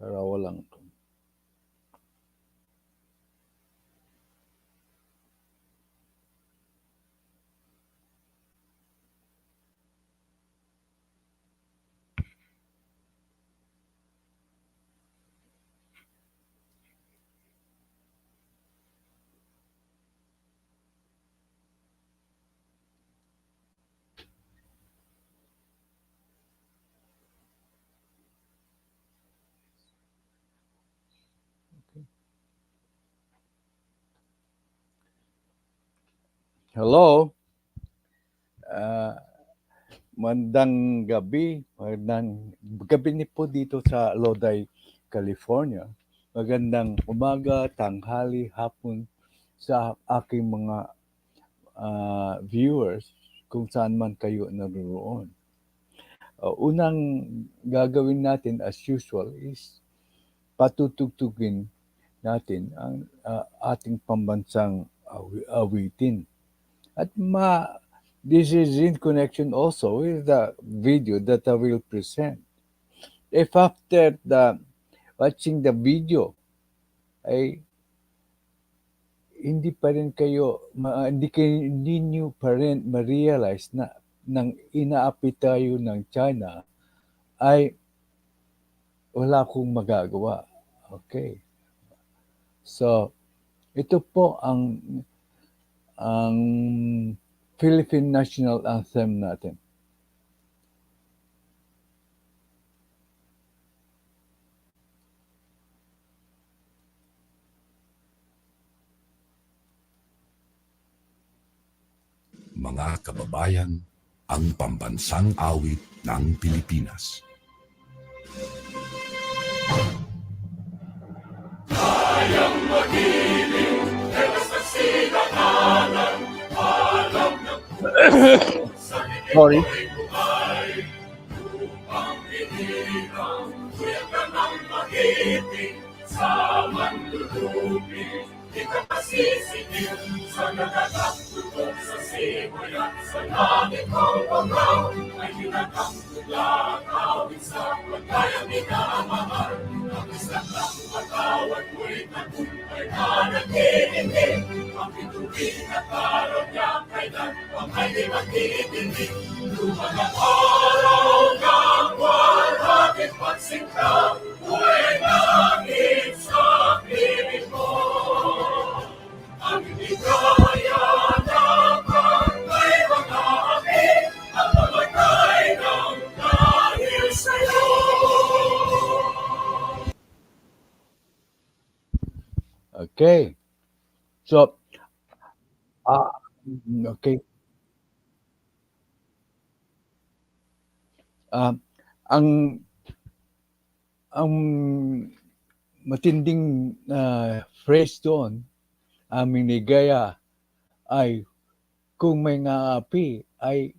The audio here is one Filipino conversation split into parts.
Para walang Hello? Magandang gabi ni po dito sa Lodi, California. Magandang umaga, tanghali, hapon sa aking mga viewers kung saan man kayo naroon. Unang gagawin natin as usual is patutugtugin natin ang ating pambansang awitin. At this is in connection also with the video that I will present. If after watching the video ay hindi pa rin kayo, hindi nyo pa rin ma-realize na nang inaapi tayo ng China ay wala akong magagawa. Okay. So, ito po ang Philippine National Anthem natin. Mga kababayan, ang pambansang awit ng Pilipinas. Kayang magiling, telas na sinakanan, alam ng sa Sorry. buhay, upang hinirang, kuya ka ng magiting, sa manlulupin, di ka masisipin, sa nagagaktutok sa simoy at sa langit ang panglaw, ay hinatang tula, awit sa pagkayang minamahal, ang isang lang patawad mo'y tagumpay na nagtitindig, ang ituwing at araw niya kailan, ang ay di magtitindig, lumang ang araw ng walhagit pagsingka, buhay langit sa piling mo. Ang hindi kaya dapat ay mga api, ang mamatay ng dahil sa'yo. Okay. So, okay. Ang matinding phrase doon, aming nigaya, ay kung may ngaapi ay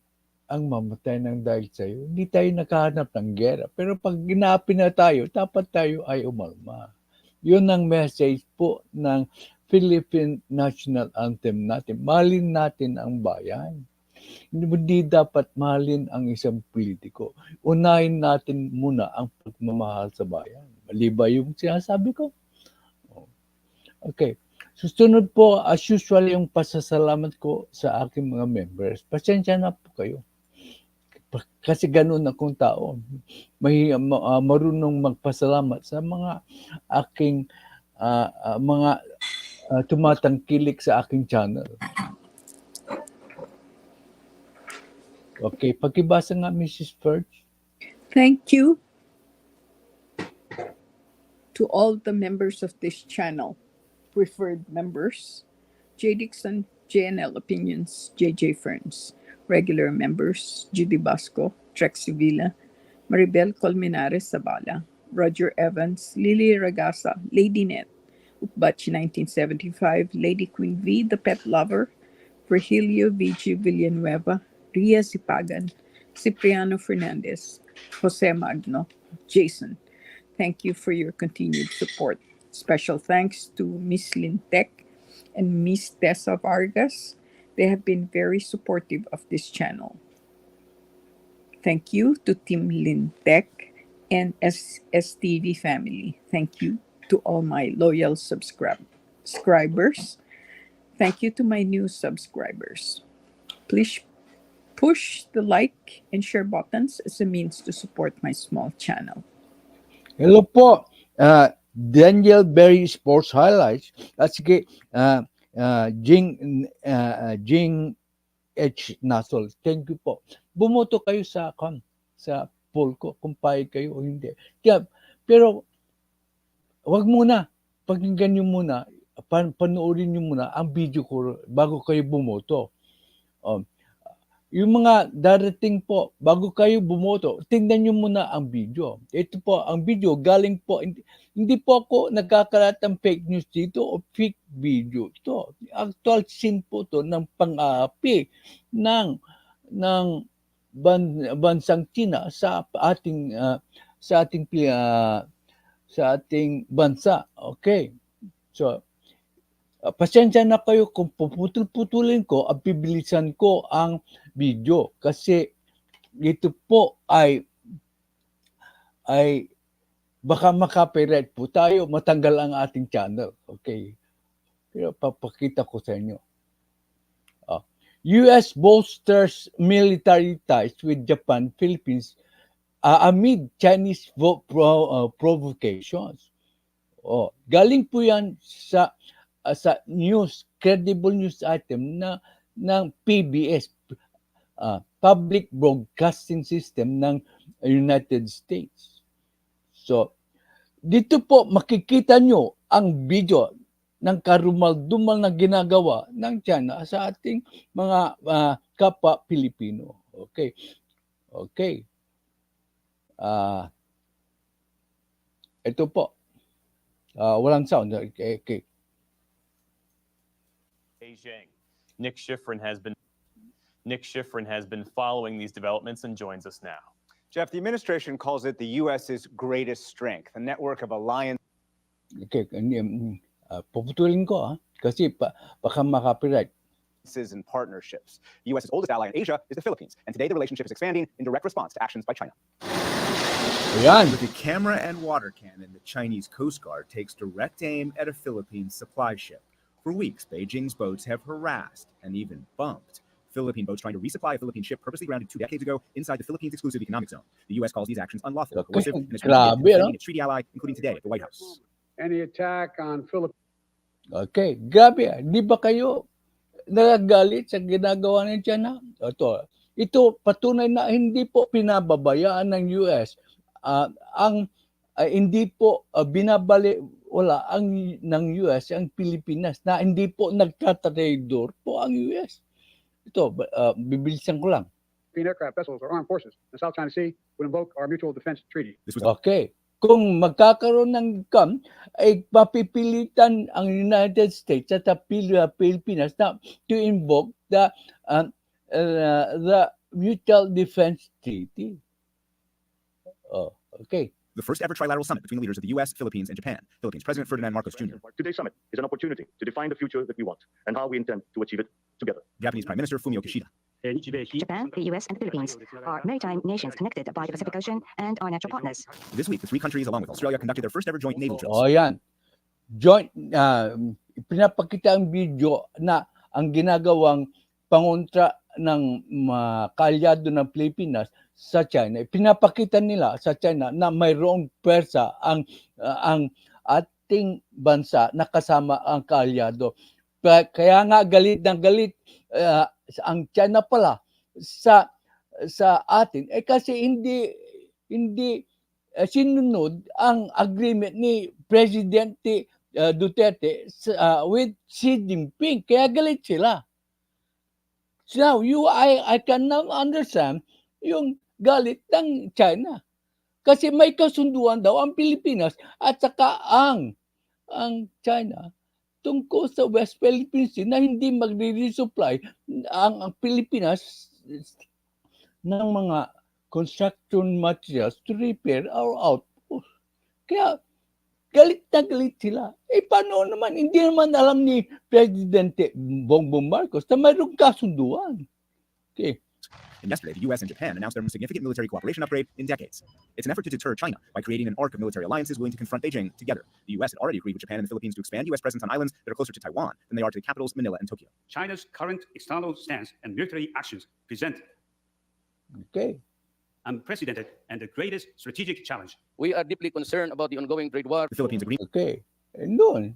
ang mamatay ng dahil sa'yo. Hindi tayo nakahanap ng gera. Pero pag ginaapi na tayo, dapat tayo ay umalma. Yun ang message po ng Philippine National Anthem natin. Mahalin natin ang bayan. Hindi dapat mahalin ang isang politiko. Unahin natin muna ang pagmamahal sa bayan. Mali ba yung sinasabi ko? Okay. Susunod po, as usual, yung pasasalamat ko sa aking mga members. Pasensya na po kayo. Kasi ganun akong tao. Marunong magpasalamat sa mga aking mga tumatangkilik sa aking channel. Okay, pakibasa nga, Mrs. Firth. Thank you to all the members of this channel, preferred members, J. Dixon, JNL Opinions, JJ Ferns, regular members, Judy Basco, Trexie Villa, Maribel Colmenares Zabala, Roger Evans, Lily Ragasa, Lady Net, Upbachi 1975, Lady Queen V, The Pet Lover, Virgilio VG Villanueva, Ria Sipagan, Cipriano Fernandez, Jose Magno, Jason. Thank you for your continued support. Special thanks to Miss Lintec and Miss Tessa Vargas. They have been very supportive of this channel. Thank you to Team Lintec and SSTV family. Thank you to all my loyal subscribers. Thank you to my new subscribers. Please push the like and share buttons as a means to support my small channel. Hello po, Daniel Berry Sports Highlights. At sige, Jing H. Nasol. Thank you po. Bumoto kayo sa poll ko kung payag kayo o hindi. Kaya, pero wag muna. Pakinggan nyo muna. Panoorin nyo muna ang video ko bago kayo bumoto. Yung mga darating po, bago kayo bumoto, tingnan nyo muna ang video. Ito po, ang video galing po, hindi po ako nagkakalat ng fake news dito o fake video. Ito, actual scene po to ng Pangaapi ng bansang China sa ating bansa. Okay. So, pasensya na kayo kung puputol-putulin ko, bibilisan ko ang video kasi ito po ay baka makapirate po tayo, matanggal ang ating channel. Okay. Pero papakita ko sa inyo. US bolsters military ties with Japan, Philippines amid Chinese provocations. Galing po yan sa news, credible news item ng PBS, Public Broadcasting System ng United States. So, dito po makikita nyo ang video ng karumal-dumal na ginagawa ng China sa ating mga kapwa Pilipino. Okay. Okay. Ito po. Walang sound. Okay. Beijing. Nick Schifrin has been following these developments and joins us now. Jeff, the administration calls it the U.S.'s greatest strength, a network of alliances Okay, puputulin ko kasi baka makapirate. and partnerships. The U.S.'s oldest ally in Asia is the Philippines, and today the relationship is expanding in direct response to actions by China. Ayan. With a camera and water cannon, the Chinese Coast Guard takes direct aim at a Philippine supply ship. For weeks, Beijing's boats have harassed and even bumped Philippine boats trying to resupply a Philippine ship purposely grounded 2 decades ago inside the Philippines' exclusive economic zone. The U.S. calls these actions unlawful, coercive, and is defending its treaty ally, including today at the White House. Any attack on Philippines. Okay, grabe. Di ba kayo nagagalit sa ginagawa ng China? Ito patunay na hindi po pinababayaan ng US. Hindi po wala ng US ang Pilipinas na hindi po nagtatraidor po ang US. Ito, bibilisan ko lang. Aircraft vessels or armed forces in the South China Sea would invoke our mutual defense treaty. Okay. Kung magkakaroon ng ay papipilitan ang United States at Pilipinas na to invoke the Mutual Defense Treaty. Okay. The first ever trilateral summit between the leaders of the U.S., Philippines, and Japan. Philippines President Ferdinand Marcos Jr. Today's summit is an opportunity to define the future that we want and how we intend to achieve it together. Japanese Prime Minister Fumio Kishida. Japan, the US, and the Philippines are maritime nations connected by the Pacific Ocean and are natural partners. This week, the three countries, along with Australia, conducted their first ever joint naval drills. Yan. Pinapakita ang video na ang ginagawang pangontra ng kaalyado ng Pilipinas sa China. Pinapakita nila sa China na mayroong pwersa ang ating bansa na kasama ang kaalyado. Kaya nga galit ng galit ang China pala sa atin kasi hindi sinunod ang agreement ni Presidente Duterte with Xi Jinping. Kaya galit sila. So I can now understand yung galit ng China. Kasi may kasunduan daw ang Pilipinas at saka ang China tungkol sa West Philippine Sea na hindi magre-resupply ang Pilipinas ng mga construction materials to repair our outpost. Kaya galit na galit sila. Paano naman? Hindi naman alam ni Presidente Bongbong Marcos na mayroong kasunduan. Okay. And yesterday, the US and Japan announced their most significant military cooperation upgrade in decades. It's an effort to deter China by creating an arc of military alliances willing to confront Beijing together. The US had already agreed with Japan and the Philippines to expand US presence on islands that are closer to Taiwan than they are to the capitals Manila and Tokyo. China's current external stance and military actions present Okay. unprecedented and the greatest strategic challenge. We are deeply concerned about the ongoing trade war. The Philippines agreed. Okay. And doon,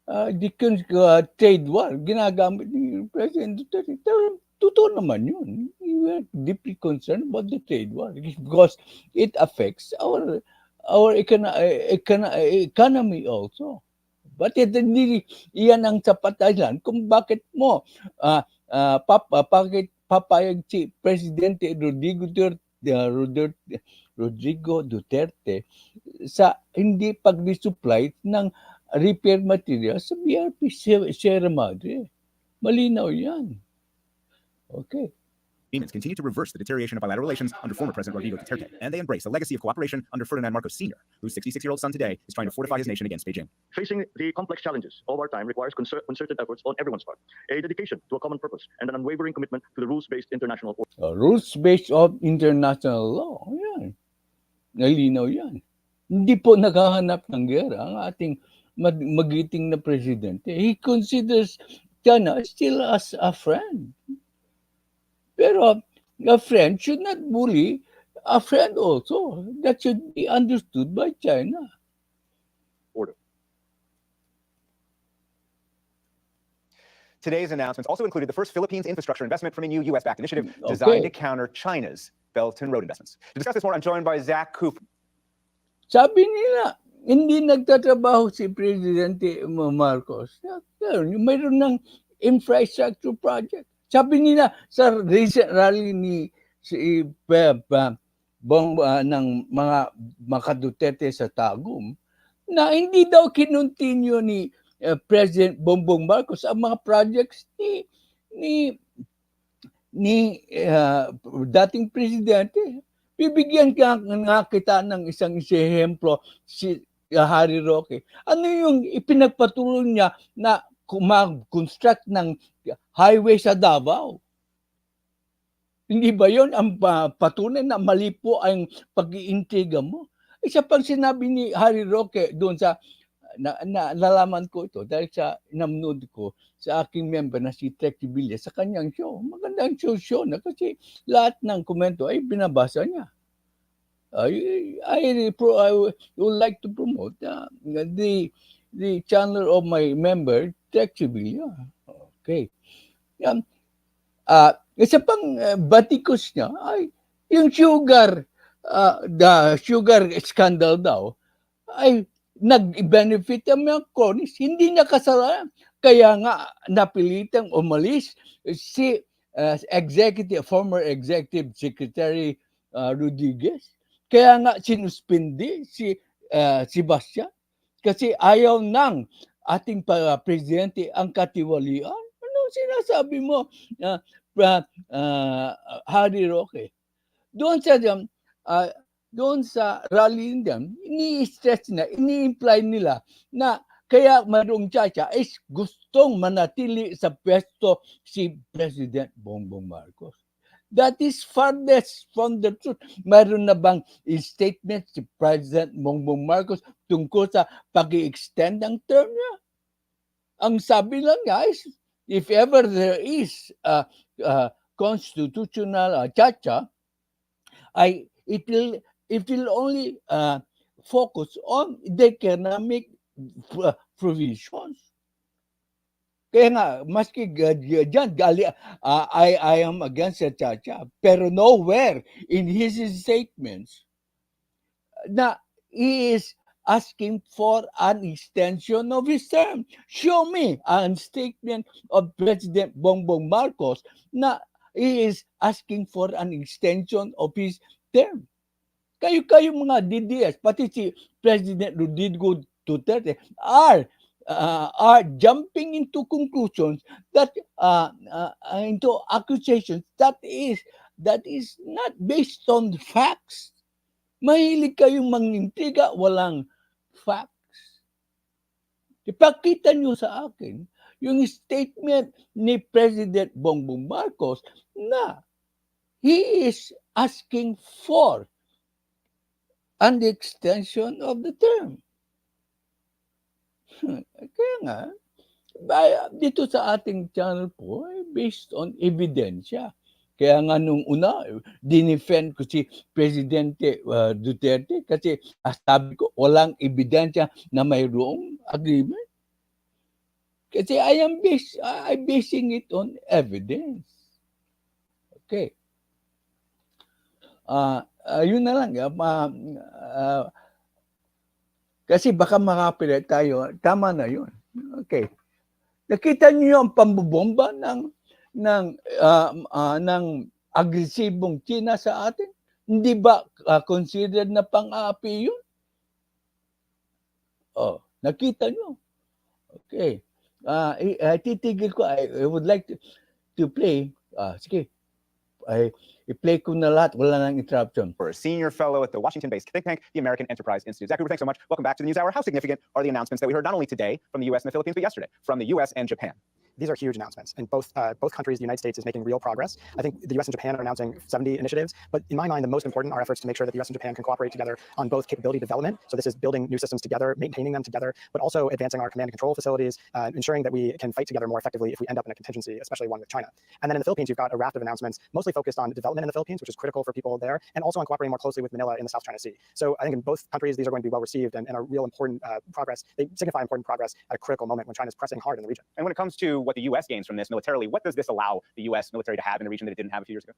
the trade war, ginagamit ni President Duterte. Totoo naman yun. We are deeply concerned about the trade war because it affects our economy also. But hindi iyan ang sapat dahilan kung bakit mo bakit papayag si Presidente Rodrigo Duterte sa hindi pag-resupply ng repair materials sa BRP Sierra Madre. Malinaw yan. Okay. Agreements continue to reverse the deterioration of bilateral relations under former President Rodrigo Duterte, and they embrace a legacy of cooperation under Ferdinand Marcos Sr., whose 66-year-old son today is trying to fortify his nation against Beijing. Facing the complex challenges of our time requires concerted efforts on everyone's part, a dedication to a common purpose, and an unwavering commitment to the rules-based international order. Rules-based of international law. Yan. Nalinaw yan. Hindi po naghahanap ng gera ang ating magiting na presidente. He considers China still as a friend. Pero a friend should not bully a friend also. That should be understood by China. Order. Today's announcements also included the first Philippines infrastructure investment from a new US-backed initiative designed to counter China's Belt and Road investments. To discuss this more, I'm joined by Zach Cooper. Sabi nila, hindi nagtatrabaho si Presidente Marcos. Mayroon ng infrastructure project. Sabi nila sa recent rally ni si ng mga Duterte sa Tagum na hindi daw kinontinue ni President Bongbong Marcos ang mga projects ni dating presidente. Bibigyan nga kita ng isang ehemplo si Harry Roque. Ano yung ipinagpatuloy niya na mag-construct ng highway sa Davao? Hindi ba yon ang patunay na mali po ang pag-iintriga mo? Isa pang sinabi ni Harry Roque doon sa nalaman ko ito dahil sa namnood ko sa aking member na si Trexie Villa sa kanyang show. Magandang show na kasi lahat ng komento ay binabasa niya. I would like to promote the channel of my member Trexie Villa. Okay. Isa pang batikos niya ay yung the sugar scandal daw ay nag-benefit ang mga cronies, hindi na kasalanan. Kaya nga napilitang umalis si former executive secretary Rodriguez. Kaya nga sinuspindi si Sebastian kasi ayaw ng ating presidente ang katiwalian. Anong sinasabi mo, Harry Roque? Doon sa rally din, ini-stress na, ini-imply nila na kaya mayroong Chacha is gustong manatili sa pwesto si President Bongbong Marcos. That is farthest from the truth. Mayroon na bang statement si President Bongbong Marcos tungkol sa pag-i-extend ang term niya? Ang sabi lang niya is, if ever there is a constitutional Chacha, it will only focus on the economic provisions. Kaya nga, maski dyan, I am against the Chacha, pero nowhere in his statements na he is asking for an extension of his term. Show me a statement of President Bongbong Marcos na he is asking for an extension of his term. Kayo mga DDS, pati si President Rodrigo Duterte are jumping into conclusions that into accusations that is not based on facts. Mahilig kayong mangintriga, walang facts. Ipakita nyo sa akin yung statement ni President Bongbong Marcos na he is asking for an extension of the term. Kaya nga, dito sa ating channel po, based on ebidensya. Kaya nga nung una, dinefend ko si Presidente Duterte kasi sabi ko, walang ebidensya na mayroong agreement. Kasi I'm basing it on evidence. Okay. Yun na lang. Kasi baka makapilit tayo. Tama na yun. Okay. Nakita niyo ang pambobomba ng agresibong China sa atin? Hindi ba considered na pang-aapi yun? Oh, nakita niyo. Okay. Titigil ko. I would like to play. Sige. I-play ko na lahat. Wala nang interruption. For a senior fellow at the Washington-based think tank, the American Enterprise Institute. Zach Cooper, thanks so much. Welcome back to the NewsHour. How significant are the announcements that we heard not only today from the U.S. and the Philippines, but yesterday from the U.S. and Japan? These are huge announcements. And both countries, the United States is making real progress. I think the US and Japan are announcing 70 initiatives. But in my mind, the most important are efforts to make sure that the US and Japan can cooperate together on both capability development. So this is building new systems together, maintaining them together, but also advancing our command and control facilities, ensuring that we can fight together more effectively if we end up in a contingency, especially one with China. And then in the Philippines, you've got a raft of announcements, mostly focused on development in the Philippines, which is critical for people there, and also on cooperating more closely with Manila in the South China Sea. So I think in both countries, these are going to be well received and are real important progress. They signify important progress at a critical moment when China is pressing hard in the region. And when it comes to what the U.S. gains from this militarily, what does this allow the U.S. military to have in the region that it didn't have a few years ago?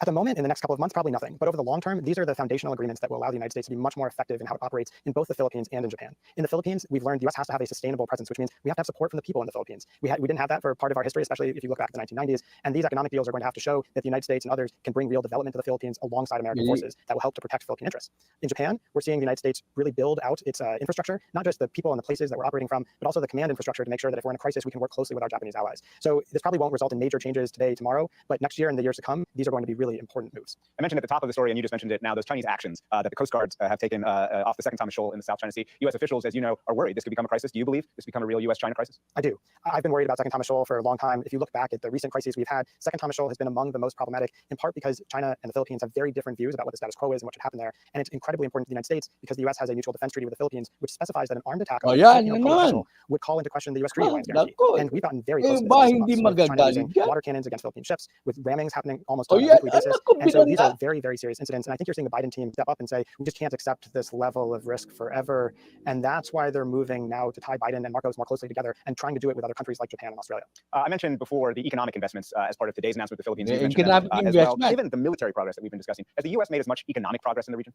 At the moment, in the next couple of months, probably nothing. But over the long term, these are the foundational agreements that will allow the United States to be much more effective in how it operates in both the Philippines and in Japan. In the Philippines, we've learned the U.S. has to have a sustainable presence, which means we have to have support from the people in the Philippines. We didn't have that for part of our history, especially if you look back to the 1990s. And these economic deals are going to have to show that the United States and others can bring real development to the Philippines alongside American forces that will help to protect Philippine interests. In Japan, we're seeing the United States really build out its infrastructure, not just the people and the places that we're operating from, but also the command infrastructure to make sure that if we're in a crisis, we can work closely with our Japanese allies. So this probably won't result in major changes today, tomorrow, but next year and the years to come, these are going to be really important moves. I mentioned at the top of the story, and you just mentioned it now, those Chinese actions that the Coast Guards have taken off the second Thomas Shoal in the South China Sea. U.S. officials, as you know, are worried this could become a crisis. Do you believe this could become a real U.S.-China crisis? I do. I've been worried about second Thomas Shoal for a long time. If you look back at the recent crises we've had, second Thomas Shoal has been among the most problematic, in part because China and the Philippines have very different views about what the status quo is and what should happen there. And it's incredibly important to the United States because the U.S. has a mutual defense treaty with the Philippines, which specifies that an armed attack on a vessel would call into question the U.S. treaty alliance guarantee. And we've gotten very close to this in recent months, with China using water cannons against Philippine ships, with rammings happening almost on a weekly basis. And so these are very, very serious incidents. And I think you're seeing the Biden team step up and say, we just can't accept this level of risk forever. And that's why they're moving now to tie Biden and Marcos more closely together and trying to do it with other countries like Japan and Australia. I mentioned before the economic investments as part of today's announcement with the Philippines. As well. Given the military progress that we've been discussing, has the U.S. made as much economic progress in the region?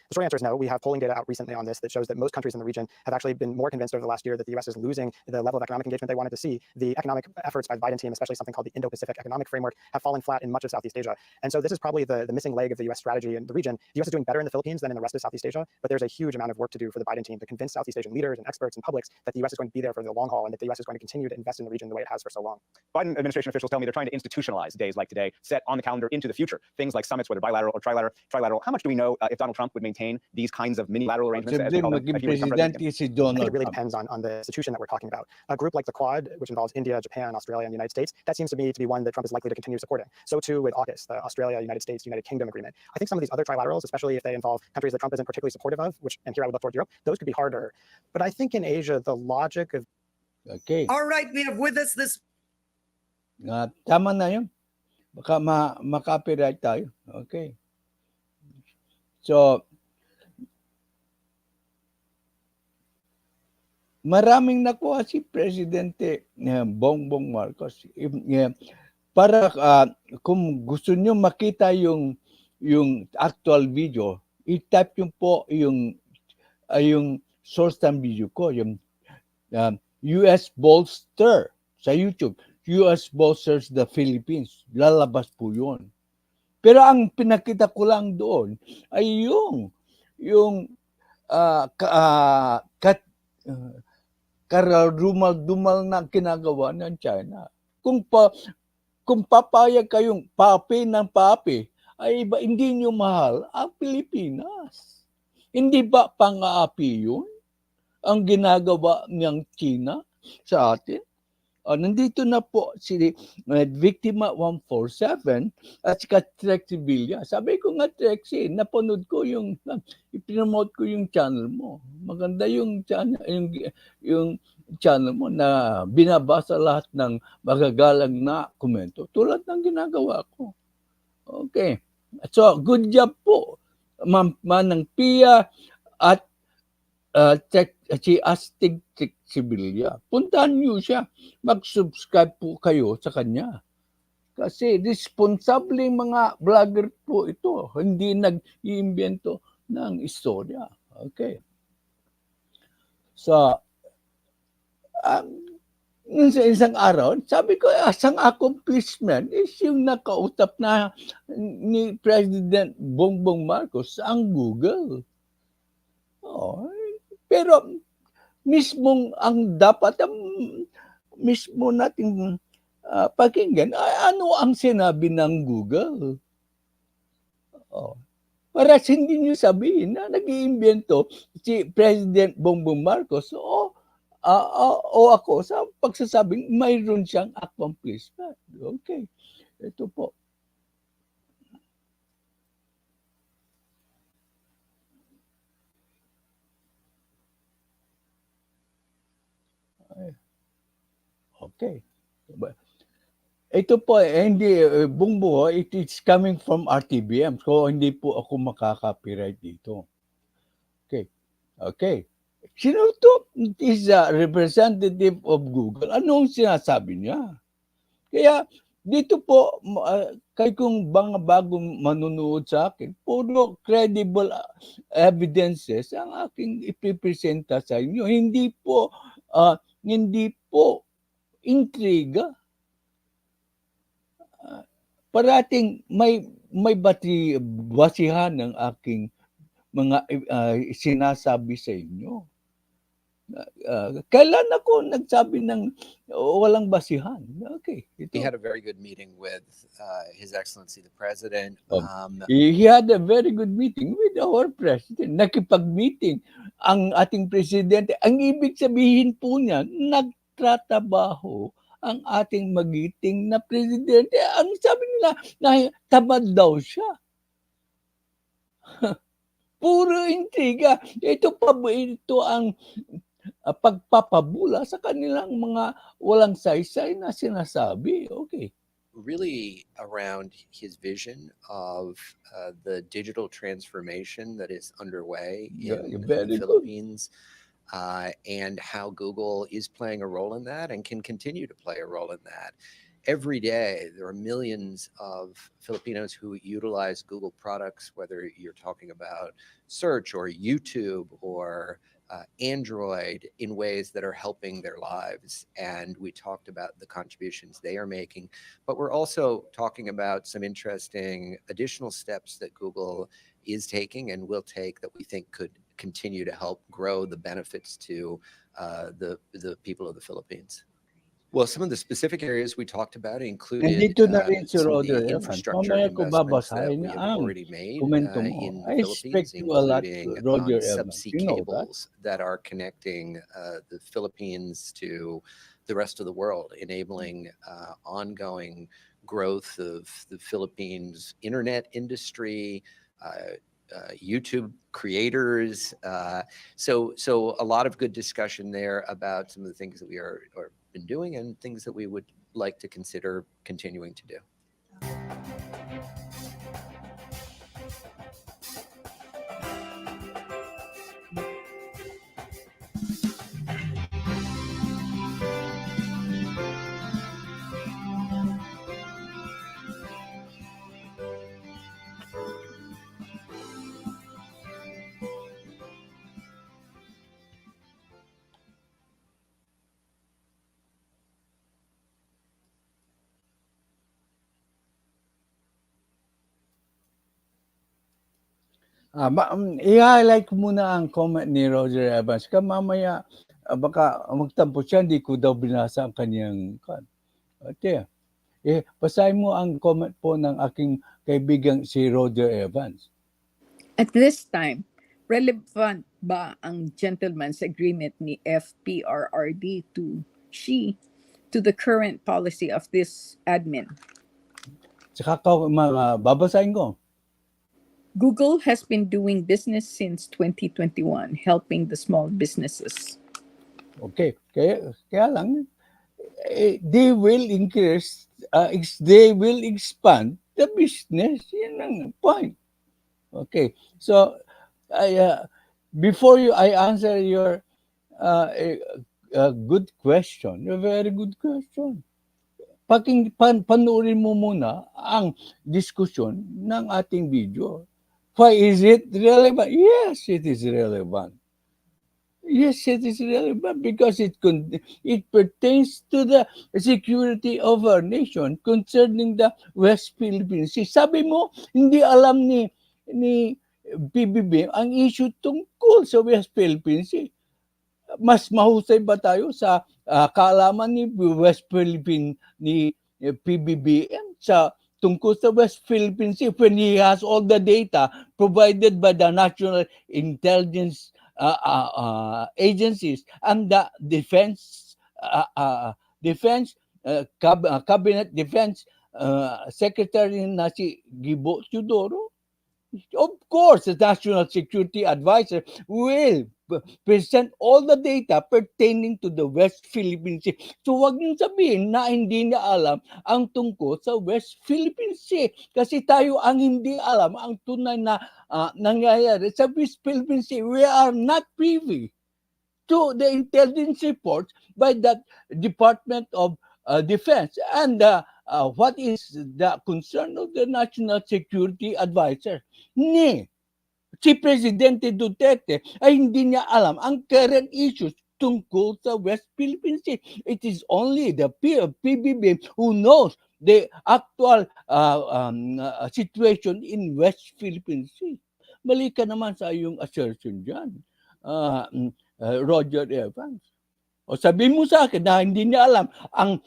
The short answer is no. We have polling data out recently on this that shows that most countries in the region have actually been more convinced over the last year that the U.S. is losing the level of economic engagement they wanted to see. The economic efforts by the Biden team, especially something called the Indo-Pacific Economic Framework, have fallen flat in much of Southeast Asia. And so this is probably the missing leg of the U.S. strategy in the region. The U.S. is doing better in the Philippines than in the rest of Southeast Asia, but there's a huge amount of work to do for the Biden team to convince Southeast Asian leaders and experts and publics that the U.S. is going to be there for the long haul and that the U.S. is going to continue to invest in the region the way it has for so long. Biden administration officials tell me they're trying to institutionalize days like today, set on the calendar into the future. Things like summits, whether bilateral or trilateral. How much do we know if Donald Trump would maintain these kinds of mini-lateral arrangements? As we call them, if he would become president? I think it really depends on the institution that we're talking about. A group like the Quad, which involves India, Japan, Australia, and the United States, that seems to me to be one that Trump is likely to continue supporting. So too with AUKUS, the Australia, United States, United Kingdom agreement. I think some of these other trilaterals, especially if they involve countries that Trump isn't particularly supportive of, and here I would look toward Europe, those could be harder. But I think in Asia, the logic of... Okay. All right, we have with us this... Tama na yun. Baka ma-copyright tayo. Okay. So, maraming nakuha si Presidente Bongbong Marcos. Para kung gusto nyo makita yung actual video, i-type yung po yung source ng video ko, yung US Bolster sa YouTube. US Bolsters the Philippines. Lalabas po yun. Pero ang pinakita ko lang doon ay yung kararumal-dumal na kinagawa ng China. Kung papayag kayong papi ng papi, ay ba hindi nyo mahal ang Pilipinas? Hindi ba pang-aapi yun ang ginagawa ng China sa atin? Nandito na po si Victima 147 at saka Trexie Villa. Sabi ko nga, Trexie, napanood ko ipromote ko yung channel mo. Maganda yung channel mo na binabasa lahat ng magagalang na komento tulad ng ginagawa ko. Okay. So, good job po, Ma'am Manang Pia at si Astig Sibilya. Puntahan niyo siya. Mag-subscribe po kayo sa kanya. Kasi responsable mga vlogger po ito. Hindi nag-iimbento ng istorya. Okay. So, sa isang araw, sabi ko, isang accomplishment is yung nakausap na ni President Bongbong Marcos ang Google. Pero mismong ang dapat mismo nating pakinggan, ano ang sinabi ng Google? Para hindi niyo sabihin na nag-iimbento si President Bongbong Marcos o ako sa pagsasabing mayroon siyang accomplishment. Okay. Ito po. Okay. Ito po, hindi, Bungbo, it is coming from RTBM. So, hindi po ako makaka-copyright dito. Okay. Okay. Sino to? It is a representative of Google. Anong sinasabi niya? Kaya, dito po, kay kung mga bagong manunood sa akin, puro credible evidences ang aking ipipresenta sa inyo. Hindi po intriga. Parating may basihan ng aking mga sinasabi sa inyo. Kailan ako nagsabi ng walang basihan? Okay. He had a very good meeting with His Excellency the President. He had a very good meeting with our President. Nakipag-meeting ang ating Presidente. Ang ibig sabihin po niya, nagtratrabaho ang ating magiting na Presidente. Ang sabi nila, na tamad daw siya. Puro intriga. Ito ang pagpapabula sa kanilang mga walang saysay na sinasabi. Okay. Really around his vision of the digital transformation that is underway in the Philippines. And how Google is playing a role in that and can continue to play a role in that. Every day, there are millions of Filipinos who utilize Google products, whether you're talking about search or YouTube or Android, in ways that are helping their lives. And we talked about the contributions they are making, but we're also talking about some interesting additional steps that Google is taking and will take that we think could continue to help grow the benefits to the people of the Philippines. Well, some of the specific areas we talked about included some of the infrastructure investments that we have already made in the Philippines, including subsea cables that are connecting the Philippines to the rest of the world, enabling ongoing growth of the Philippines internet industry, YouTube creators. So a lot of good discussion there about some of the things that we are been doing and things that we would like to consider continuing to do. I-highlight ko muna ang comment ni Roger Evans. Mamaya, baka magtampo siya, hindi ko daw binasa ang kanyang okay. Basahin mo ang comment po ng aking kaibigang si Roger Evans. At this time, relevant ba ang gentleman's agreement ni FPRRD to Xi to the current policy of this admin. Saka babasahin ko. Google has been doing business since 2021, helping the small businesses. Okay, kaya lang, they will increase, they will expand the business. Yan ang point. Okay, so before I answer your a good question, a very good question. Panoorin mo muna ang diskusyon ng ating video. Why is it relevant? Yes, it is relevant. Yes, it is relevant because it pertains to the security of our nation concerning the West Philippine Sea. Sabi mo, hindi alam ni PBB ang issue tungkol sa West Philippine Sea. Mas mahusay ba tayo sa kaalaman ni West Philippine ni PBBM sa tungkol sa West Philippine Sea when he has all the data provided by the National Intelligence agencies and the Cabinet Defense Secretary na si Gibo Teodoro? Of course, the National Security Advisor will present all the data pertaining to the West Philippine Sea. So wag niyong sabihin na hindi niya alam ang tungkol sa West Philippine Sea. Kasi tayo ang hindi alam ang tunay na nangyayari sa West Philippine Sea. We are not privy to the intelligence reports by the Department of Defense and what is the concern of the National Security Advisor. Si Presidente Duterte ay hindi niya alam ang current issues tungkol sa West Philippine Sea. It is only the PBB who knows the actual situation in West Philippine Sea. Mali ka naman sa iyong assertion dyan, Roger Evans. O sabihin mo sa akin na hindi niya alam ang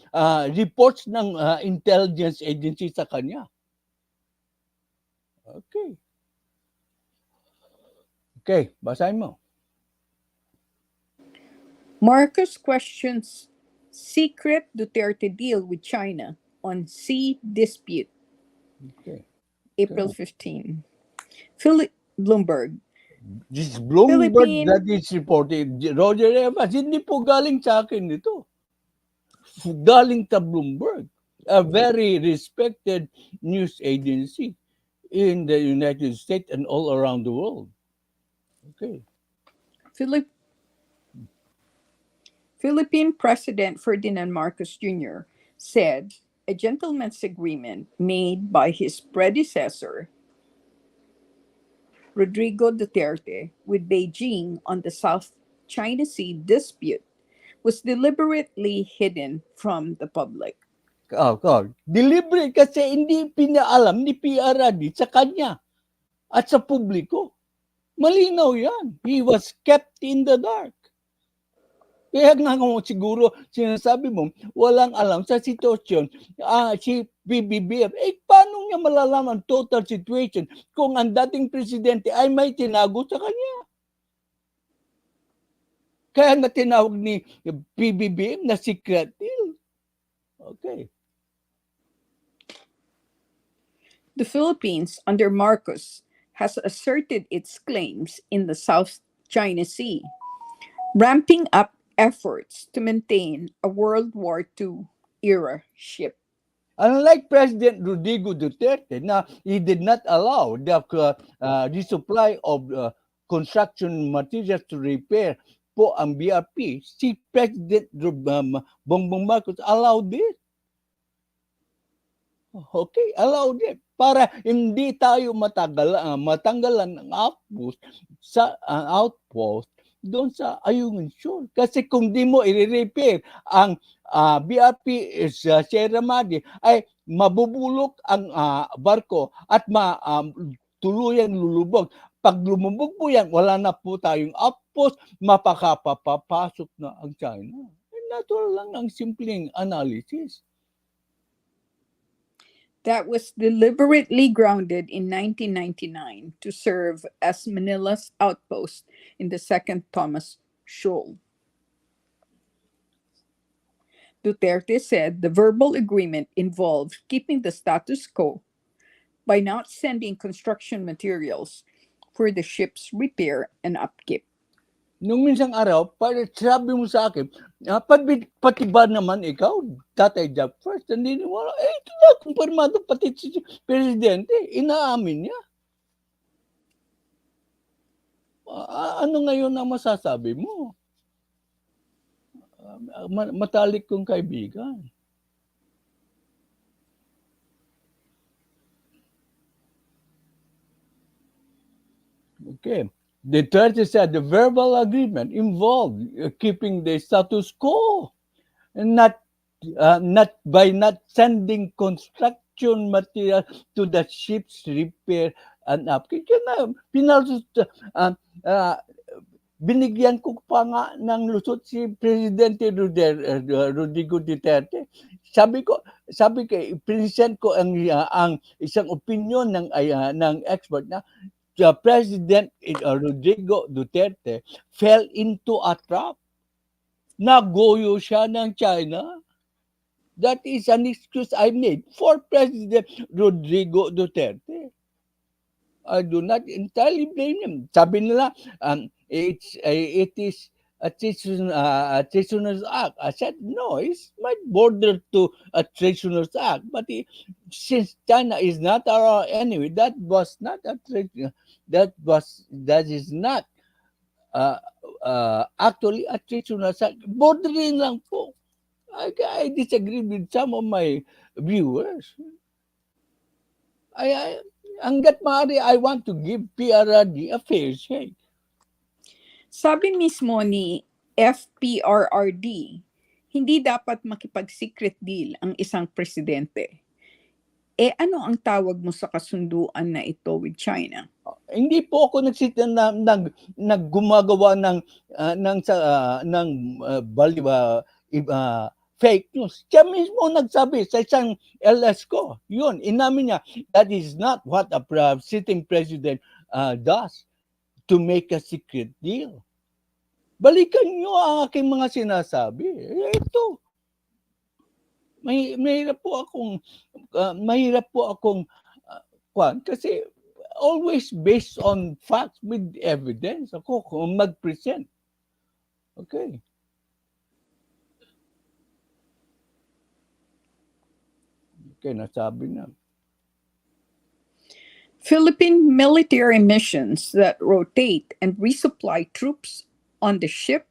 reports ng intelligence agency sa kanya. Okay. Okay, basahin mo. Marcos questions secret Duterte deal with China on sea dispute. Okay. April 15. Bloomberg. This Bloomberg that is reported, Roger Evans, hindi po galing sa akin ito. Galing sa Bloomberg, a very respected news agency in the United States and all around the world. Okay. Philippine President Ferdinand Marcos Jr. said a gentleman's agreement made by his predecessor, Rodrigo Duterte, with Beijing on the South China Sea dispute was deliberately hidden from the public. Deliberate kasi hindi pinaalam ni PRD sa kanya at sa publiko. Malinaw yan. He was kept in the dark. Kaya nga siguro sinasabi mo, walang alam sa sitwasyon si BBBM. Paano niya malalaman ang total situation kung ang dating presidente ay may tinago sa kanya? Kaya nga tinawag ni BBBM na secret deal. Okay. The Philippines, under Marcos, has asserted its claims in the South China Sea, ramping up efforts to maintain a World War II era ship. Unlike President Rodrigo Duterte, na he did not allow the resupply of construction materials to repair po ang BRP, si President Bongbong Marcos allowed it. Okay, allowed it. Para hindi tayo matanggalan ng outpost doon sa Ayungin Shoal. Kasi kung di mo i-repair ang BRP Sierra Madre, ay mabubulok ang barko at tuluyang lulubog. Pag lumubog po yan, wala na po tayong outpost, mapakapapasok na ang China. Natural lang ang simpleng analysis. That was deliberately grounded in 1999 to serve as Manila's outpost in the Second Thomas Shoal. Duterte said the verbal agreement involved keeping the status quo by not sending construction materials for the ship's repair and upkeep. Nung minsang araw, sabi mo sa akin, pati ba naman ikaw, Tatay Jack First, naniniwala, ito na, kumpirmado pati si Presidente, inaamin niya. Ano ngayon ang masasabi mo? Matalik kong kaibigan. Okay. Duterte said the verbal agreement involved keeping the status quo and not by not sending construction material to the ship's repair and upkeep. Binigyan ko pa nga ng lusot si Presidente Rodrigo Duterte. Sabi ko, present ko ang isang opinion ng expert na President Rodrigo Duterte fell into a trap. Nagoyo siya ng China. That is an excuse I made for President Rodrigo Duterte. I do not entirely blame him. Sabi nila, it is a treasonous act. I said, no, it might border to a treasonous act. But since China is not our enemy, that was not a that is not actually a treasonous act. Bordering lang po. I disagree with some of my viewers. Hanggat maaari, I want to give PRRD a fair shake. Sabi mismo ni FPRRD, hindi dapat makipag-secret deal ang isang presidente. Ano ang tawag mo sa kasunduan na ito with China? Hindi po ako naggumagawa ng fake news. Siya mismo nagsabi sa isang LS ko. Yun, inamin niya, that is not what a sitting president does to make a secret deal. Balikan niyo ang aking mga sinasabi. Ito. Mahirap po akong kasi always based on facts with evidence ako kung mag-present. Okay. Okay, nasabi na. Philippine military missions that rotate and resupply troops on the ship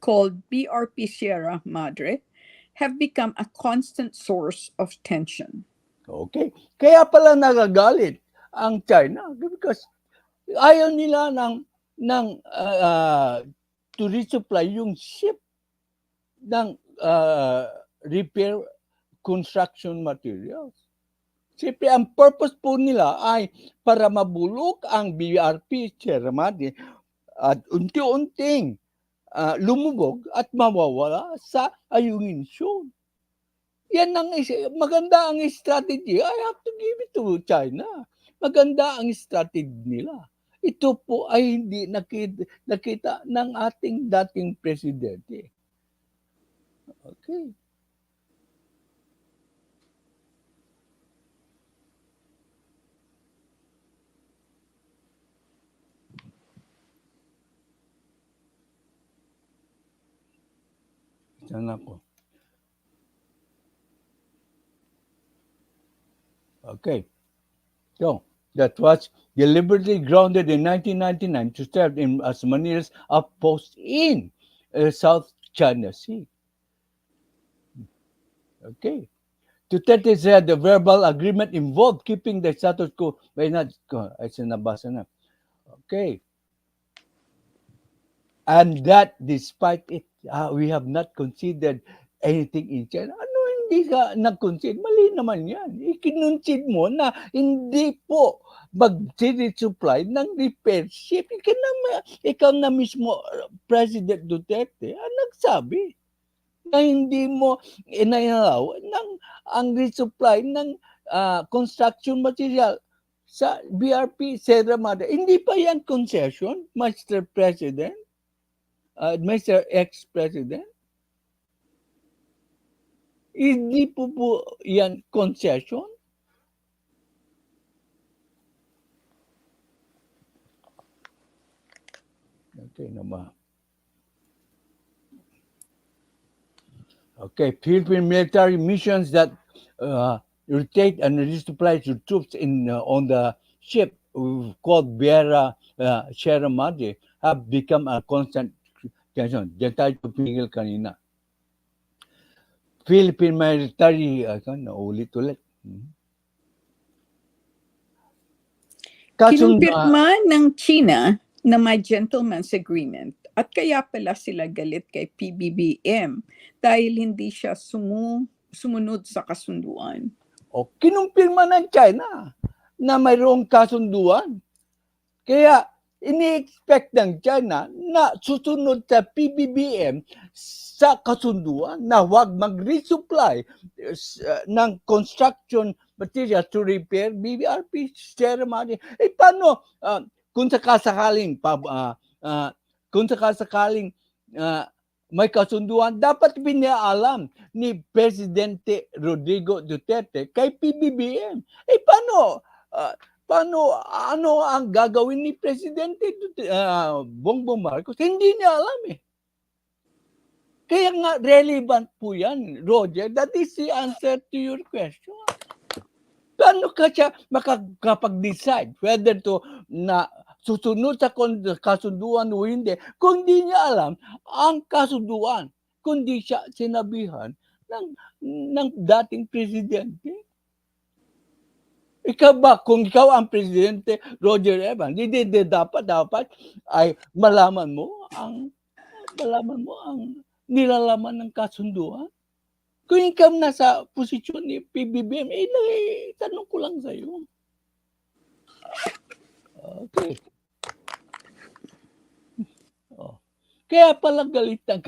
called BRP Sierra Madre have become a constant source of tension. Okay. Kaya pala nagagalit ang China because ayaw nila to resupply yung ship ng repair construction materials. Siyempre, ang purpose po nila ay para mabulok ang BRP Sierra Madre at unti-unting lumubog at mawawala sa Ayungin Shoal. Yan ang maganda ang strategy. I have to give it to China. Maganda ang strategy nila. Ito po ay hindi nakita ng ating dating presidente. Okay. Sana ko. Okay. So, that was deliberately grounded in 1999 to serve as Manila's outpost in South China Sea. Okay. Duterte said the verbal agreement involved keeping the status quo. Ay, sinabasa na. Okay. And that despite it, we have not considered anything in China. Ano hindi ka nag-concede? Mali naman yan. Ikinunsid mo na hindi po mag-supply ng repair ship. Ikaw na mismo, President Duterte, nagsabi na hindi mo inayalaw ang resupply ng construction material sa BRP Sierra Madre. Hindi pa yan concession, Mr. President? Mr. Ex-President? Hindi po yan concession? Okay naman. Okay, Philippine military missions that rotate and resupply to troops on the ship called Sierra Madre have become a constant question. Diyan tayo pumigil kanina. Philippine military, naulit-ulit. Kinumpirma ng China na may gentleman's agreement at kaya pala sila galit kay PBBM dahil hindi siya sumunod sa kasunduan. O, kinumpirma ng China na mayroong kasunduan. Kaya ini-expect ng China na susunod sa PBBM sa kasunduan na huwag mag-resupply ng construction materials to repair BBRP Sierra Madre. Paano kung sakasakaling may kasunduan, dapat pinaalam ni Presidente Rodrigo Duterte kay PBBM. Ano ang gagawin ni Presidente Bongbong Marcos? Hindi niya alam eh. Kaya nga relevant po yan, Roger. That is the answer to your question. Paano ka siya makakapag-decide whether to na susunod sa kasunduan o hindi kung di niya alam ang kasunduan, kundi siya sinabihan ng dating presidente? Ikaw ba, kung ikaw ang presidente, Roger Evans, hindi dapat ay malaman mo ang nilalaman ng kasunduan? Kung ikaw nasa posisyon ni PBBM, tanong ko lang sa'yo. Okay. Kaya pala galitang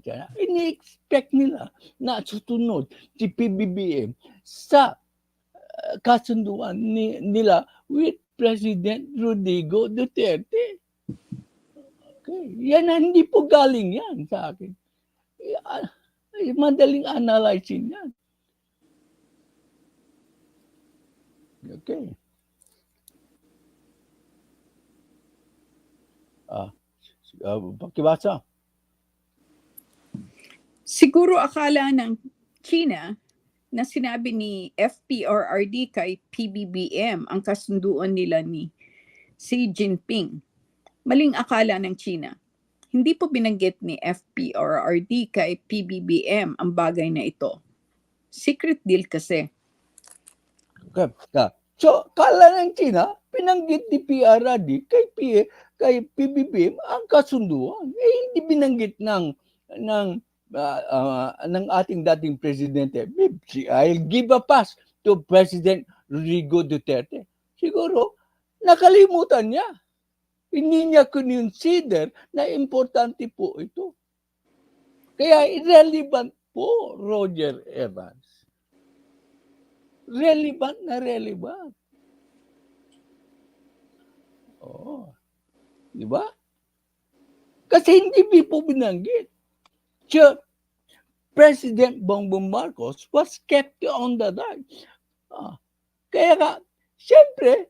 siya. Ini-expect nila na susunod si PBBM sa kasunduan nila with President Rodrigo Duterte. Okay. Yan, hindi po galing yan sa akin. Madaling analyzing yan. Okay. Pakibasa. Siguro akala ng China na sinabi ni FPRRD kay PBBM ang kasunduan nila ni Xi Jinping. Maling akala ng China. Hindi po binanggit ni FPRRD kay PBBM ang bagay na ito. Secret deal kasi. Okay. So, kala ng China, pinanggit ni PRRD kay PBBM ang kasunduan. Hindi binanggit ng ating dating presidente. I'll give a pass to President Rodrigo Duterte. Siguro, nakalimutan niya. Hindi niya consider na importante po ito. Kaya irrelevant po, Roger Evans. Relevant na relevant. Oo. Di ba? Kasi hindi po binanggit. So, President Bongbong Marcos was kept on the dark. Kaya nga, siyempre,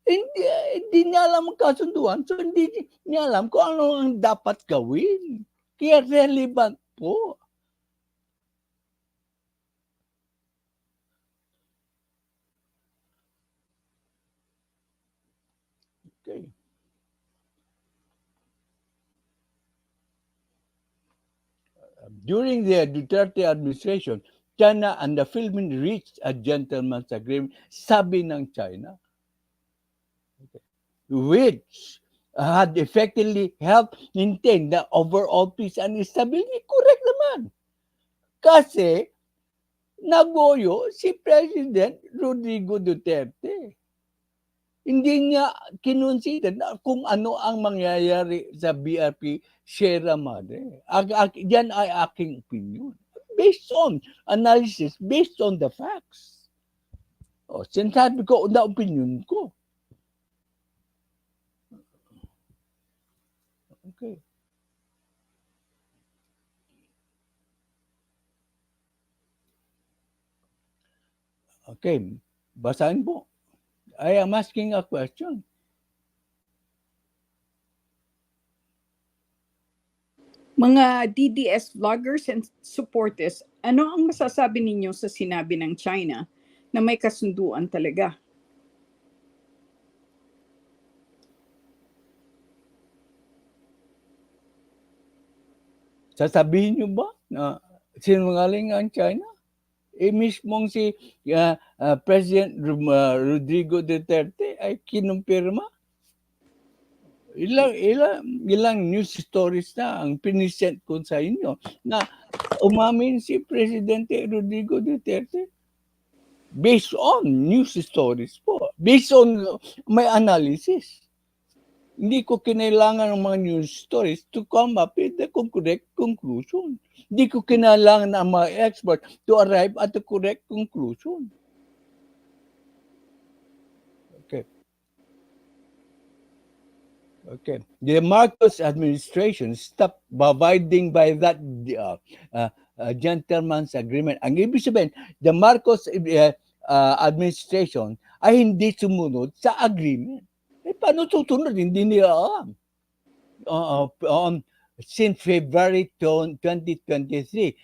hindi niya alam ang kasunduan, so hindi niya alam kung ano ang dapat gawin. Kaya relevant po. Okay. During the Duterte administration, China and the Philippines reached a gentleman's agreement, sabi ng China, which had effectively helped maintain the overall peace and stability. Correct naman. Kasi nagoyo si President Rodrigo Duterte. Hindi niya kinonsider kung ano ang mangyayari sa BRP Sierra Madre. Yan ay aking opinion. Based on analysis, based on the facts. Sinasabi ko na opinion ko. Okay. Okay, basahin po. I am asking a question. Mga DDS vloggers and supporters, ano ang masasabi ninyo sa sinabi ng China na may kasunduan talaga? Sasabihin nyo ba na sinungaling ang China? Mismong si President Rodrigo Duterte ay kinumpirma. Ilang news stories na ang pinisent ko sa inyo na umamin si Presidente Rodrigo Duterte based on news stories po, based on my analysis. Hindi ko kinailangan ng mga news stories to come up with the correct conclusion. Hindi ko kinailangan ng mga expert to arrive at the correct conclusion. Okay. The Marcos administration stopped abiding by that gentleman's agreement. Ang ibig sabihin, the Marcos administration ay hindi sumunod sa agreement. Paano susunod? Hindi nila alam. Since February 2023,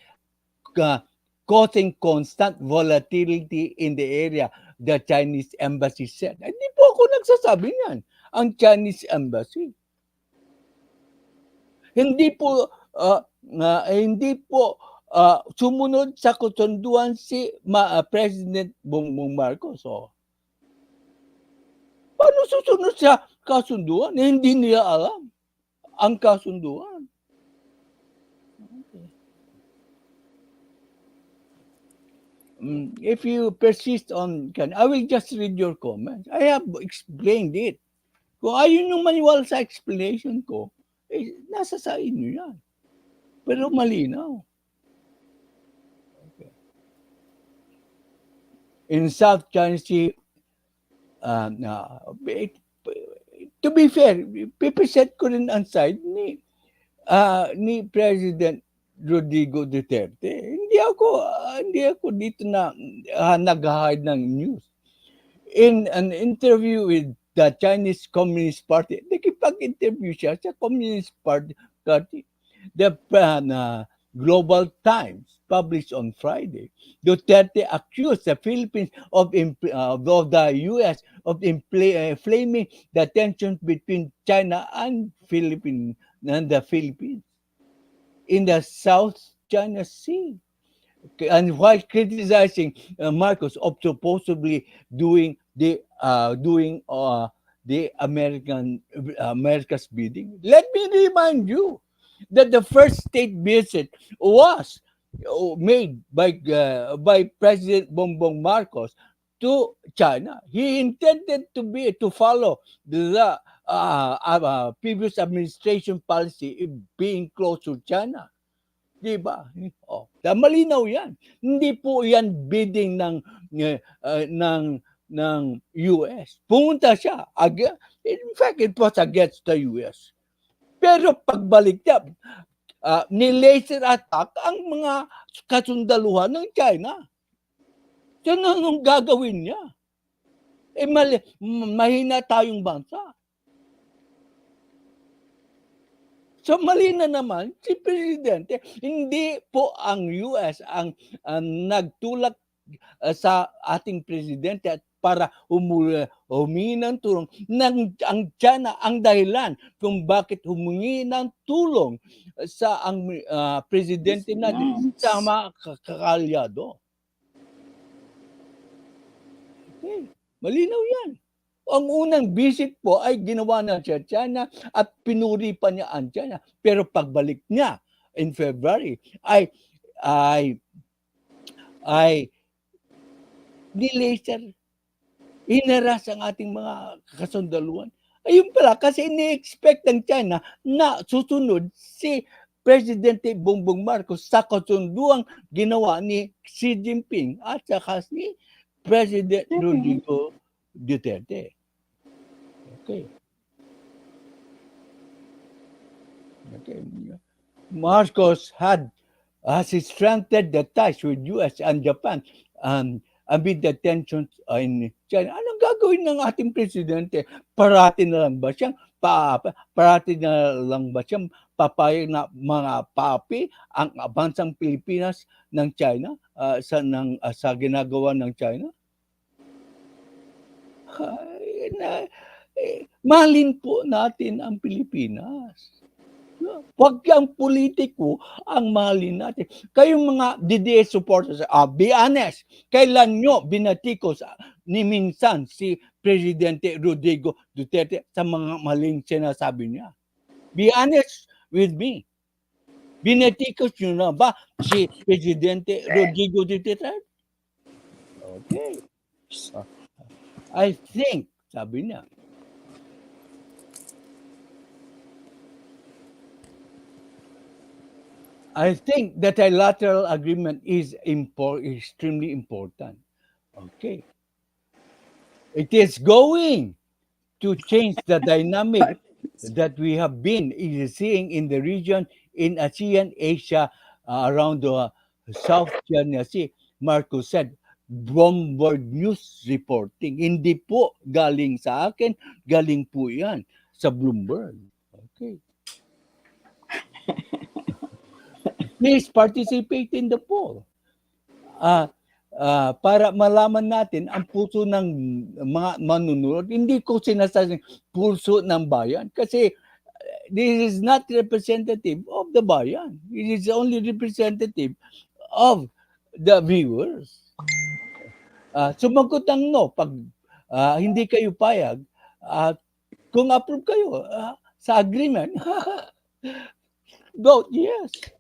causing constant volatility in the area, the Chinese embassy said. Hindi po ako nagsasabi niyan. Ang Chinese embassy. Hindi po sumunod sa kasunduan si President Bongbong Marcos. Paano susunod sa kasunduan? Hindi nila alam ang kasunduan. If you persist on, I will just read your comments. I have explained it. Kung ayaw nyo maniwala sa explanation ko, nasa sa inyo yan. Pero malinaw. Okay. In South China Sea, to be fair, pipiset ko rin ang side ni President Rodrigo Duterte. Hindi ako dito na nag-hide ng news. In an interview with the Chinese Communist Party, nakipag-interview siya sa Communist Party. The Global Times published on Friday, Duterte accused the Philippines of the U.S. of inflaming the tensions between China and the Philippines in the South China Sea. And while criticizing Marcos of supposedly doing the America's bidding, let me remind you that the first state visit was made by President Bongbong Marcos to China. He intended to follow the previous administration policy in being close to China. Diba? Malinaw yan. Hindi po yan bidding ng US. Pumunta siya. In fact, it was against the US. Pero pagbalik niya, ni-laser attack ang mga kasundaluhan ng China. So, anong gagawin niya? Mahina tayong bansa. So mali na naman si Presidente, hindi po ang US ang nagtulak sa ating Presidente at para humingi ng tulong. Ang China ang dahilan kung bakit humingi ng tulong sa ang Presidente natin sa mga kakalyado. Okay. Malinaw yan. Ang unang visit po ay ginawa na siya China at pinuri pa niya ang China. Pero pagbalik niya in February ay nilaser, hinaras ang ating mga kasundaluhan. Ayun pala, kasi ini-expect ng China na susunod si Presidente Bongbong Marcos sa kasunduang ginawa ni Xi Jinping at saka si President Rodrigo Duterte. Okay. Marcos has strengthened the ties with US and Japan amid the tensions in China. Anong gagawin ng ating presidente? Parati na lang ba siyang papayag na mga papi ang bansang Pilipinas ng China sa ginagawa ng China? Mahalin po natin ang Pilipinas. Huwag ang politiko ang mahalin natin. Kayong mga DDS supporters, be honest, kailan nyo binatikos ni minsan si Presidente Rodrigo Duterte sa mga maling sinasabi niya? Be honest with me. Binatikos nyo na ba si Presidente Rodrigo Duterte? Okay. I think, sabi niya, I think that a trilateral agreement is extremely important. Okay. It is going to change the dynamic that we have been seeing in the region, in ASEAN, Asia, around the South China Sea. Marcos said, Bloomberg News reporting. Hindi po galing sa akin, galing po yan sa Bloomberg. Okay. Please participate in the poll. Para malaman natin ang puso ng mga manunod. Hindi ko sinasabing puso ng bayan kasi this is not representative of the bayan. It is only representative of the viewers. Sumagot ang no pag hindi kayo payag. Kung approve kayo sa agreement, vote yes.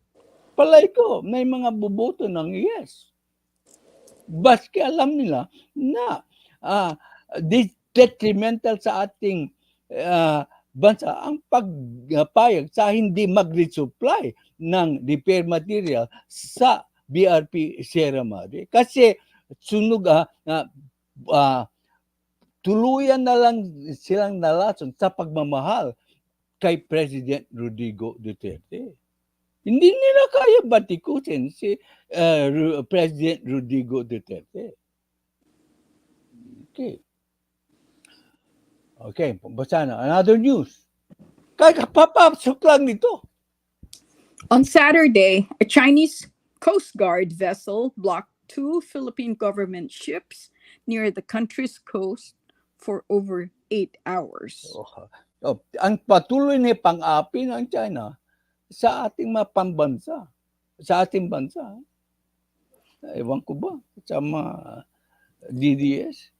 Palay ko, may mga buboto ng yes. Baski alam nila na detrimental sa ating bansa ang pagpayag sa hindi mag-resupply ng repair material sa BRP Sierra Madre. Kasi sunog tuluyan na lang silang nalason sa pagmamahal kay President Rodrigo Duterte. Hindi nila kaya batikusin si President Rodrigo Duterte. Okay, basta na. Another news. Kaya papasok lang nito. On Saturday, a Chinese Coast Guard vessel blocked 2 Philippine government ships near the country's coast for over 8 hours. Ang patuloy na pang-api ng China sa ating mga pambansa, sa ating bansa. Ewan ko ba, sa mga DDS,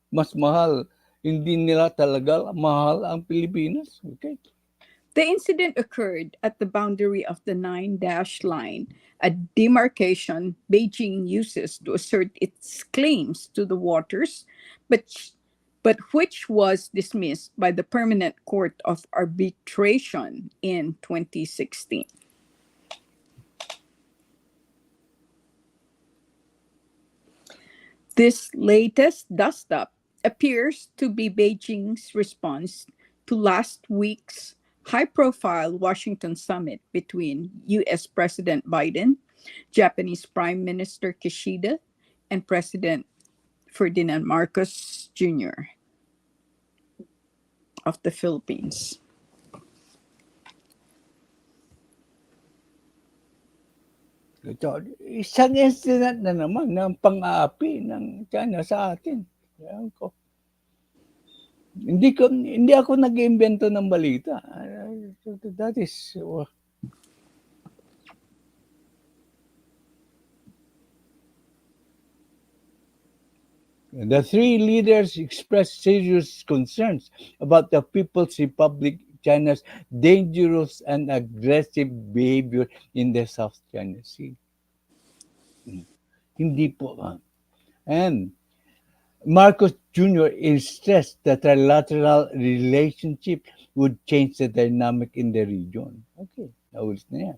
mas mahal, hindi nila talaga mahal ang Pilipinas. Okay. The incident occurred at the boundary of the 9-dash line, a demarcation Beijing uses to assert its claims to the waters, but which was dismissed by the Permanent Court of Arbitration in 2016. This latest dust-up appears to be Beijing's response to last week's high-profile Washington summit between U.S. President Biden, Japanese Prime Minister Kishida, and President Ferdinand Marcos Jr. of the Philippines. Ito, isang incident na naman ng pang-aapi ng China sa atin. Hindi ako nag-iimbento ng balita. That is The 3 leaders expressed serious concerns about the People's Republic China's dangerous and aggressive behavior in the South China Sea. Hindi po. And Marcos Jr. stressed that trilateral relationship would change the dynamic in the region. Okay, naulis na yan.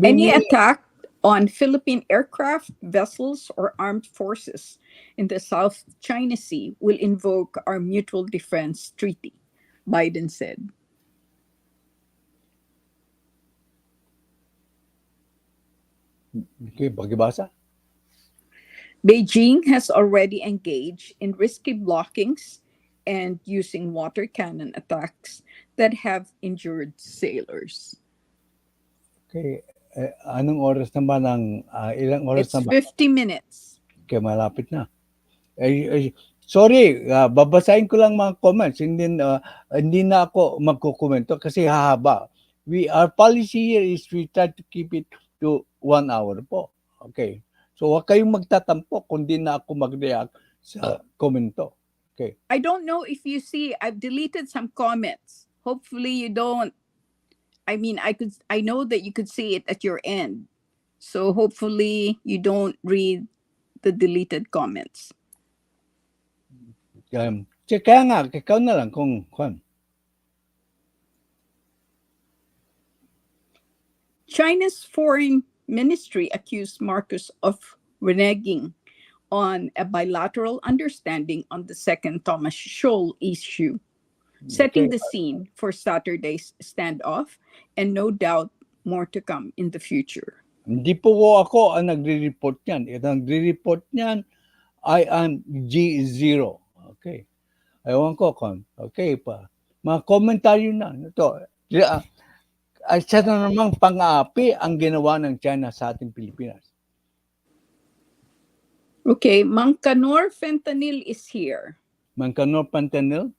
Any attack on Philippine aircraft, vessels, or armed forces in the South China Sea will invoke our Mutual Defense Treaty, Biden said. Okay, pakibasa. Beijing has already engaged in risky blockings and using water cannon attacks that have injured sailors. Okay. Anong oras naman ang ilang oras It's na ba? 50 minutes. Okay, malapit na. Sorry, babasahin ko lang mga comments. Hindi na ako magkukomento kasi hahaba. Our policy here is we try to keep it to 1 hour po. Okay. So, huwag kayong magtatampo kung di na ako mag-react sa komento. Okay. I don't know if you see, I've deleted some comments. Hopefully you don't. I mean, I know that you could see it at your end. So hopefully you don't read the deleted comments. Kaya nga, ikaw na lang kung China's foreign ministry accused Marcos of reneging on a bilateral understanding on the second Thomas Shoal issue, setting the scene for Saturday's standoff and no doubt more to come in the future. Hindi po ako ang nagre-report niyan. Ang nagre-report niyan ay ang G0. Okay. Ewan ko kung. Okay pa. Mga komentaryo na. Ito. Siya na namang pang-aapi ang ginawa ng China sa ating Pilipinas. Okay. Mangkanor Fentanyl is here. Mangkanor Fentanyl?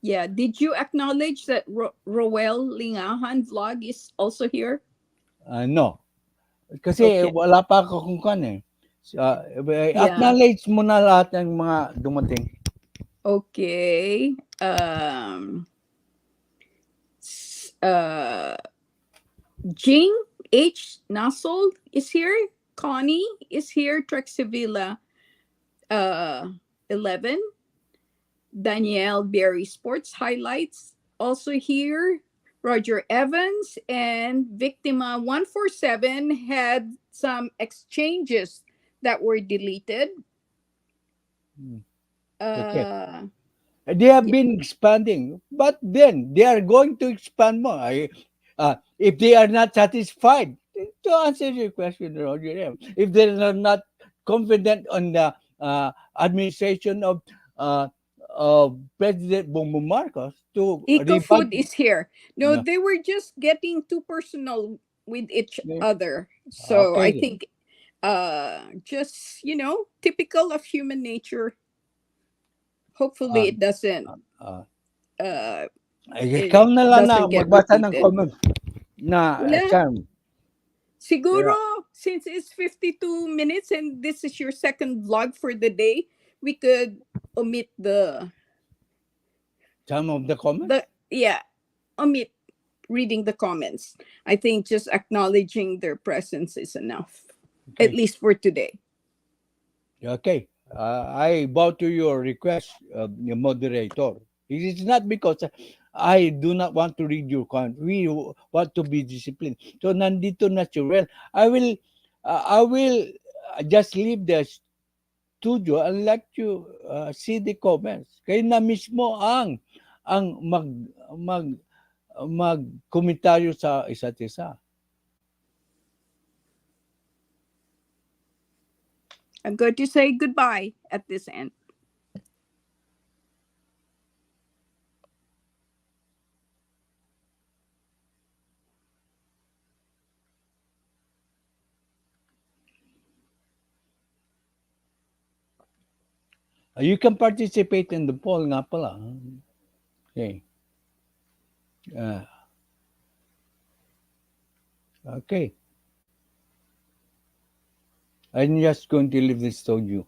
Yeah. Did you acknowledge that Roel Lingahan vlog is also here? No. Kasi wala pa ako kung kan eh. Acknowledge mo na lahat ng mga dumating. Okay. Jing H. Nasold is here. Connie is here. Trexivilla 11. Danielle Berry Sports Highlights also here. Roger Evans and Victima 147 had some exchanges that were deleted. They have been expanding, but then they are going to expand more. If they are not satisfied, to answer your question, Roger, if they are not confident on the administration of President Bongbong Marcos to Eco Food is here. No, they were just getting too personal with each other. So I think just, typical of human nature. Hopefully it doesn't ikaw na lang na magbasa ng comment na siguro since it's 52 minutes and this is your second vlog for the day, we could omit some of the comments. Omit reading the comments. I think just acknowledging their presence is enough, at least for today. Okay. I bow to your request, your moderator. It is not because I do not want to read your comment. We want to be disciplined. So nandito na si Ruel. I will just leave the studio and let you see the comments. Kayo na mismo ang mag-komentaryo sa isa't isa. I'm going to say goodbye at this end. You can participate in the poll nga pala. Okay. Okay. I'm just going to leave this to you.